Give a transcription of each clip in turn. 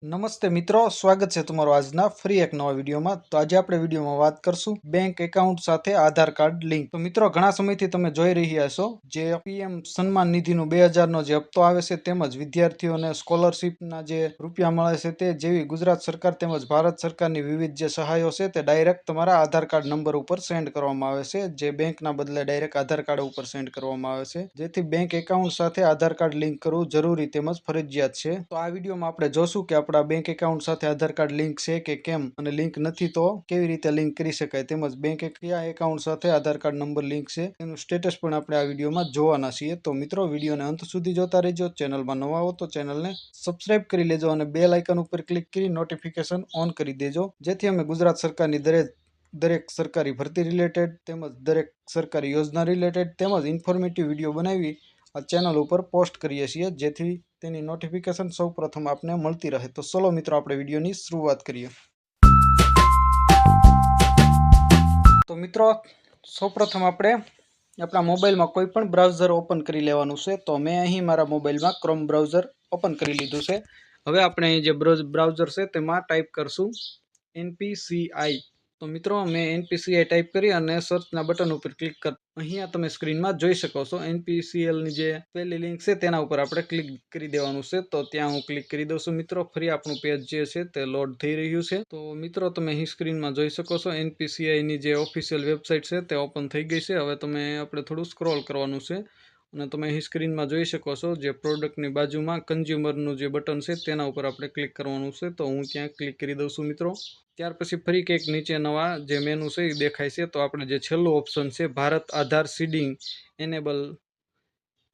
નમસ્તે મિત્રો, સ્વાગત છે તમારું આજના ફરી એક નવા વિડીયોમાં. તો આજે આપણે વિડીયોમાં વાત કરશું બેંક એકાઉન્ટ સાથે આધાર કાર્ડ લિંક. તો મિત્રો, ઘણા સમયથી તમે જોઈ રહ્યા છો જે પીએમ સન્માન નિધિનું 2000નો જે હપ્તો આવે છે તેમજ વિદ્યાર્થીઓને સ્કોલરશિપના જે રૂપિયા મળે છે તે જેવી ગુજરાત સરકાર તેમજ ભારત સરકારની વિવિધ જે સહાયો છે તે ડાયરેક્ટ તમારા આધાર કાર્ડ નંબર ઉપર સેન્ડ કરવામાં આવે છે, જે બેંકના બદલે ડાયરેક્ટ આધાર કાર્ડ ઉપર સેન્ડ કરવામાં આવે છે, જેથી બેંક એકાઉન્ટ સાથે આધાર કાર્ડ લિંક કરવું જરૂરી તેમજ ફરજિયાત છે. તો આ વિડીયોમાં આપણે જોશું કે આપણા બેંક એકાઉન્ટ સાથે આધાર કાર્ડ લિંક છે કે કેમ, અને લિંક નથી તો કેવી રીતે લિંક કરી શકાય, તેમજ બેંક કયા એકાઉન્ટ સાથે આધાર કાર્ડ નંબર લિંક છે એનું સ્ટેટસ પણ આપણે આ વિડીયોમાં જોવાના છીએ. તો મિત્રો, વિડીયોને અંત સુધી જોતા રહેજો. ચેનલમાં નવા હો તો ચેનલને સબસ્ક્રાઇબ કરી લેજો અને બેલ આઇકન ઉપર ક્લિક કરી નોટિફિકેશન ઓન કરી દેજો, જેથી અમે ગુજરાત સરકારની દરેક સરકારી ભરતી રિલેટેડ તેમજ દરેક સરકારી યોજના રિલેટેડ તેમજ ઇન્ફોર્મેટિવ વિડીયો બનાવી આ ચેનલ ઉપર પોસ્ટ કરીએ છીએ, જેથી તેની નોટિફિકેશન સૌ પ્રથમ આપને મળતી રહે. તો ચલો મિત્રો, આપણે વિડીયોની શરૂઆત કરીએ. તો મિત્રો, સૌપ્રથમ આપણે આપણા મોબાઈલમાં કોઈ પણ બ્રાઉઝર ઓપન કરી લેવાનું છે. તો મેં અહીં મારા મોબાઈલમાં ક્રોમ બ્રાઉઝર ઓપન કરી લીધું છે. હવે આપણે અહીં જે બ્રાઉઝર છે તેમાં ટાઈપ કરશું NPCI. તો મિત્રો, મેં NPCI ટાઈપ કરી અને સર્ચના બટન ઉપર ક્લિક કર. અહીંયા તમે સ્ક્રીનમાં જોઈ શકો છો NPCLની જે પહેલી લિંક છે તેના ઉપર આપણે ક્લિક કરી દેવાનું છે. તો ત્યાં હું ક્લિક કરી દઉં છું મિત્રો. ફરી આપણું પેજ જે છે તે લોડ થઈ રહ્યું છે. તો મિત્રો, તમે અહીં સ્ક્રીનમાં જોઈ શકો છો NPCIની જે ઓફિશિયલ વેબસાઇટ છે તે ઓપન થઈ ગઈ છે. હવે આપણે થોડું સ્ક્રોલ કરવાનું છે અને તમે અહીં સ્ક્રીનમાં જોઈ શકો છો જે પ્રોડક્ટની બાજુમાં કન્ઝ્યુમરનું જે બટન છે તેના ઉપર આપણે ક્લિક કરવાનું છે. તો હું ત્યાં ક્લિક કરી દઉં છું મિત્રો. ત્યાર પછી ફરી કંઈક નીચે નવા જે મેનુ છે એ દેખાય છે. તો આપણે જે છેલ્લું ઓપ્શન છે ભારત આધાર સીડિંગ એનેબલ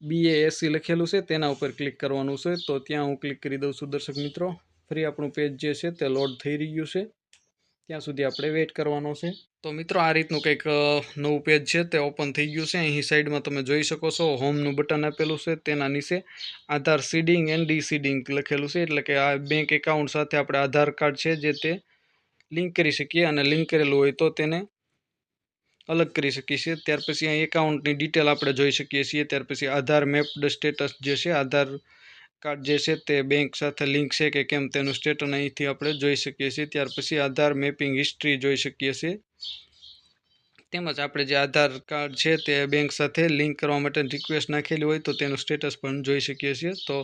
BASC લખેલું છે તેના ઉપર ક્લિક કરવાનું છે. તો ત્યાં હું ક્લિક કરી દઉં છું દર્શક મિત્રો. ફરી આપણું પેજ જે છે તે લોડ થઈ રહ્યું છે, ત્યાં સુધી આપણે વેઇટ કરવાનો છે. તો મિત્રો, આ રીતનું કંઈક નવું પેજ છે તે ઓપન થઈ ગયું છે. અહીં સાઈડમાં તમે જોઈ શકો છો હોમનું બટન આપેલું છે, તેના નીચે આધાર સીડિંગ એન્ડ ડીસીડિંગ લખેલું છે. એટલે કે આ બેંક એકાઉન્ટ સાથે આપણે આધાર કાર્ડ છે જે તે લિંક કરી શકીએ, અને લિંક કરેલું હોય તો તેને અલગ કરી શકીએ છીએ. ત્યાર પછી અહીં એકાઉન્ટની ડિટેલ આપણે જોઈ શકીએ છીએ. ત્યાર પછી આધાર મેપ્ડ સ્ટેટસ જે છે, આધાર કાર્ડ જે છે તે બેંક સાથે લિંક છે કે કેમ તેનું સ્ટેટસ અહીંથી આપણે જોઈ શકીએ છીએ. ત્યાર પછી આધાર મેપિંગ હિસ્ટ્રી જોઈ શકીએ છીએ, તેમજ આપણે જે આધાર કાર્ડ છે તે બેંક સાથે લિંક કરવા માટે રિક્વેસ્ટ નાખેલી હોય તો તેનું સ્ટેટસ પણ જોઈ શકીએ છીએ. તો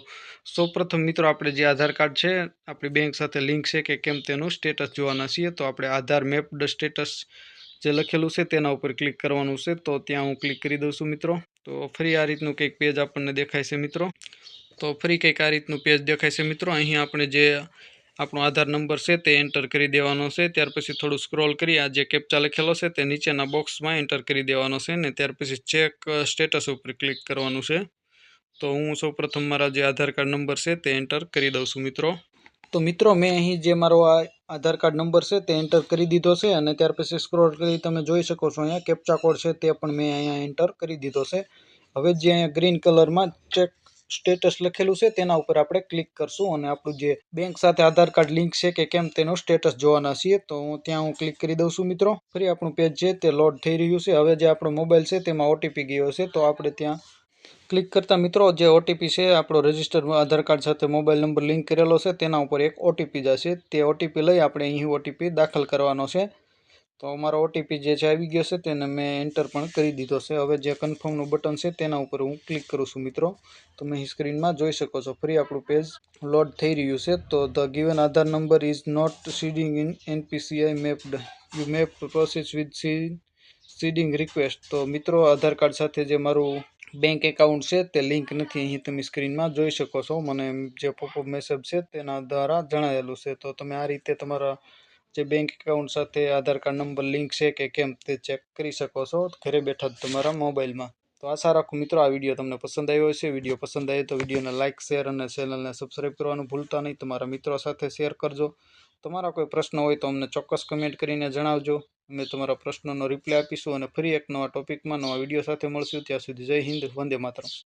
સૌપ્રથમ મિત્રો, આપણે જે આધાર કાર્ડ છે આપણી બેંક સાથે લિંક છે કે કેમ તેનું સ્ટેટસ જોવાના છીએ. તો આપણે આધાર મેપ્ડ સ્ટેટસ જે લખેલું છે તેના ઉપર ક્લિક કરવાનું છે. તો ત્યાં હું ક્લિક કરી દઉં છું મિત્રો. તો ફરી આ રીતનું કંઈક પેજ આપણને દેખાય છે મિત્રો. તો ફરી કંઈક આ રીતનું પેજ દેખાય છે મિત્રો. અહીં આપણે જે આપણો આધાર નંબર છે તે એન્ટર કરી દેવાનો છે. ત્યાર પછી થોડું સ્ક્રોલ કરી આ જે કેપ્ચા લખેલો છે તે નીચેના બોક્સમાં એન્ટર કરી દેવાનો છે, ને ત્યાર પછી ચેક સ્ટેટસ ઉપર ક્લિક કરવાનું છે. તો હું સૌપ્રથમ મારા જે આધાર કાર્ડ નંબર છે તે એન્ટર કરી દઉં છું મિત્રો. તો મિત્રો, મેં અહીં જે મારો આ આધાર કાર્ડ નંબર છે તે એન્ટર કરી દીધો છે, અને ત્યાર પછી સ્ક્રોલ કરી તમે જોઈ શકો છો અહીંયા કેપ્ચા કોડ છે તે પણ મેં અહીંયા એન્ટર કરી દીધો છે. હવે જે અહીંયા ગ્રીન કલરમાં ચેક સ્ટેટસ લખેલું છે તેના ઉપર આપણે ક્લિક કરશું અને આપણું જે બેંક સાથે આધાર કાર્ડ લિંક છે કે કેમ તેનું સ્ટેટસ જોવાના છીએ. તો હું ક્લિક કરી દઉં છું મિત્રો. ફરી આપણું પેજ છે તે લોડ થઈ રહ્યું છે. હવે જે આપણો મોબાઈલ છે તેમાં OTP ગયો છે, તો આપણે ત્યાં ક્લિક કરતા મિત્રો જે OTP છે આપણો રજિસ્ટર આધાર કાર્ડ સાથે મોબાઈલ નંબર લિંક કરેલો છે તેના ઉપર એક OTP જશે. તે OTP લઈ આપણે અહીં OTP દાખલ કરવાનો છે. તો અમારો OTP જે છે આવી ગયો છે, તેને મેં એન્ટર પણ કરી દીધો છે. હવે જે કન્ફર્મનું બટન છે તેના ઉપર હું ક્લિક કરું છું મિત્રો. તમે અહીં સ્ક્રીનમાં જોઈ શકો છો ફરી આપણું પેજ લોડ થઈ રહ્યું છે. તો the given Aadhaar number is not seeding in NPCI mapped, you map process with seeding request. તો મિત્રો, આધાર કાર્ડ સાથે જે મારું બેંક એકાઉન્ટ છે તે લિંક નથી. અહીં તમે સ્ક્રીનમાં જોઈ શકો છો, મને જે પોપઅપ મેસેજ છે તેના દ્વારા જણાવેલું છે. તો તમે આ રીતે તમારા જે બેંક એકાઉન્ટ સાથે આધાર કાર્ડ નંબર લિંક છે કે કેમ તે ચેક કરી શકો છો ઘરે બેઠા જ તમારા મોબાઈલમાં. તો આશા રાખું મિત્રો આ વિડીયો તમને પસંદ આવ્યો હશે. વિડીયો પસંદ આવે તો વિડીયોને લાઇક, શેર અને ચેનલને સબસ્ક્રાઈબ કરવાનું ભૂલતા નહીં. તમારા મિત્રો સાથે શેર કરજો. તમારા કોઈ પ્રશ્ન હોય તો અમને ચોક્કસ કમેન્ટ કરીને જણાવજો. અમે તમારા પ્રશ્નોનો રિપ્લાય આપીશું અને ફરી એક નવા ટોપિકમાં નવા વિડીયો સાથે મળશું. ત્યાં સુધી જય હિન્દ, વંદે માતરમ.